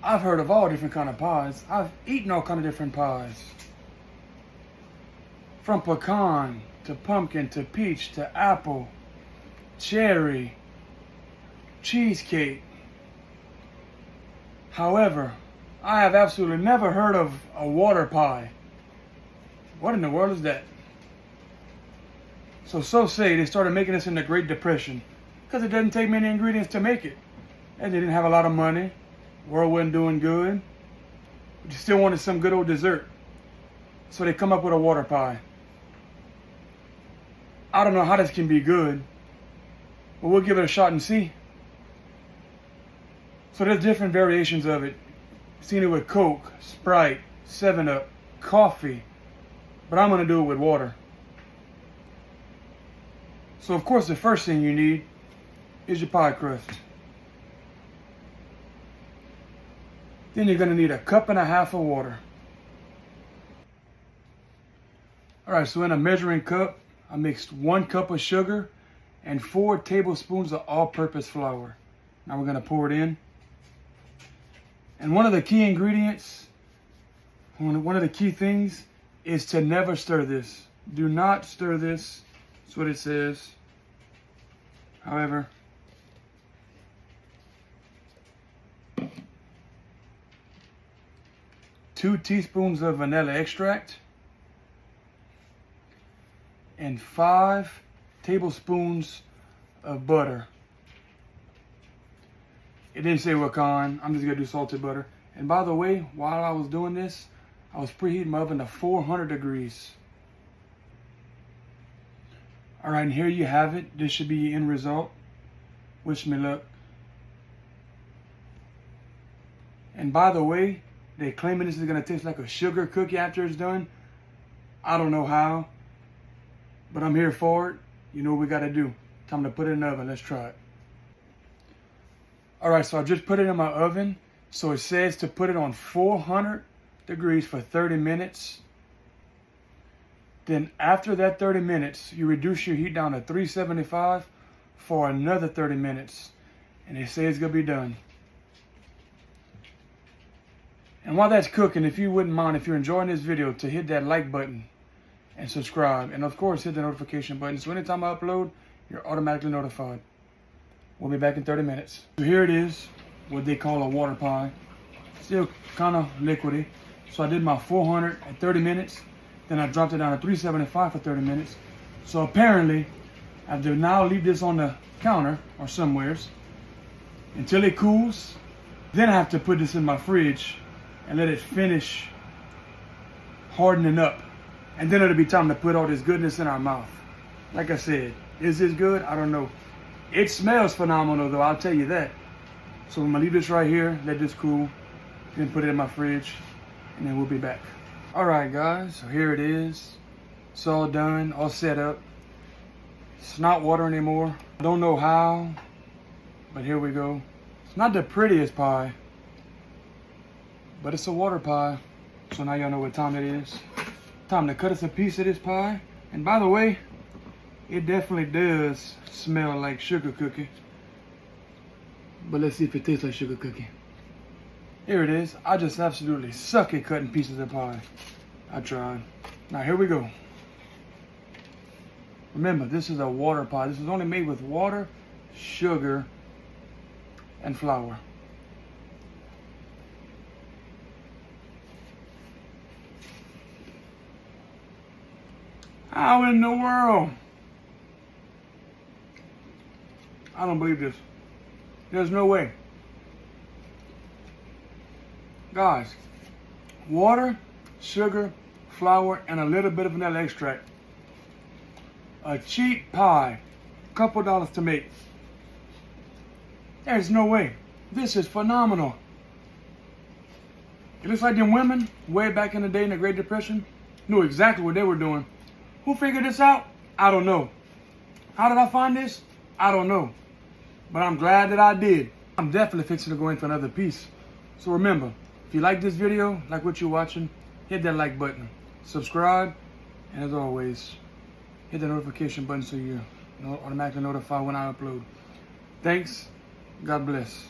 I've heard of all different kind of pies. I've eaten all kind of different pies. From pecan, to pumpkin, to peach, to apple, cherry, cheesecake. However, I have absolutely never heard of a water pie. What in the world is that? So say they started making this in the Great Depression because it doesn't take many ingredients to make it. And they didn't have a lot of money. World wasn't doing good. But you still wanted some good old dessert. So they come up with a water pie. I don't know how this can be good, but we'll give it a shot and see. So there's different variations of it. Seen it with Coke, Sprite, 7-Up, coffee, but I'm gonna do it with water. So of course the first thing you need is your pie crust. Then you're gonna need a 1.5 cups of water. All right, so in a measuring cup, I mixed 1 cup of sugar and 4 tablespoons of all-purpose flour. Now we're gonna pour it in. And one of the key ingredients, one of the key things is to never stir this. Do not stir this. That's what it says. However, two teaspoons of vanilla extract and 5 tablespoons of butter. It didn't say what kind. I'm just gonna do salted butter. And by the way, while I was doing this, I was preheating my oven to 400 degrees. All right, and here you have it. This should be your end result. Wish me luck. And by the way, they're claiming this is gonna taste like a sugar cookie after it's done. I don't know how, but I'm here for it. You know what we gotta do. Time to put it in the oven. Let's try it. All right, so I just put it in my oven. So it says to put it on 400 degrees for 30 minutes. Then after that 30 minutes, you reduce your heat down to 375 for another 30 minutes. And they say it's gonna be done. And while that's cooking, if you wouldn't mind, if you're enjoying this video, to hit that like button and subscribe. And of course, hit the notification button. So anytime I upload, you're automatically notified. We'll be back in 30 minutes. So here it is, what they call a water pie. Still kind of liquidy. So I did my 400 at 30 minutes. Then I dropped it down to 375 for 30 minutes. So apparently, I have to now leave this on the counter or somewheres until it cools. Then I have to put this in my fridge and let it finish hardening up. And then it'll be time to put all this goodness in our mouth. Like I said, is this good? I don't know. It smells phenomenal though, I'll tell you that. So I'm gonna leave this right here, let this cool, then put it in my fridge, and then we'll be back. All right guys, so here it is. It's all done, all set up. It's not water anymore. I don't know how, but here we go. It's not the prettiest pie, but it's a water pie. So now y'all know what time it is. Time to cut us a piece of this pie. And by the way, it definitely does smell like sugar cookie. But let's see if it tastes like sugar cookie. Here it is. I just absolutely suck at cutting pieces of pie. I tried. Now here we go. Remember, this is a water pie. This is only made with water, sugar, and flour. How in the world? I don't believe this. There's no way. Guys, water, sugar, flour, and a little bit of vanilla extract. A cheap pie, couple dollars to make. There's no way. This is phenomenal. It looks like them women way back in the day in the Great Depression knew exactly what they were doing. Who figured this out? I don't know. How did I find this? I don't know. But I'm glad that I did. I'm definitely fixing to go in for another piece. So remember, if you like this video, like what you're watching, hit that like button, subscribe, and as always, hit the notification button so you're automatically notified when I upload. Thanks. God bless.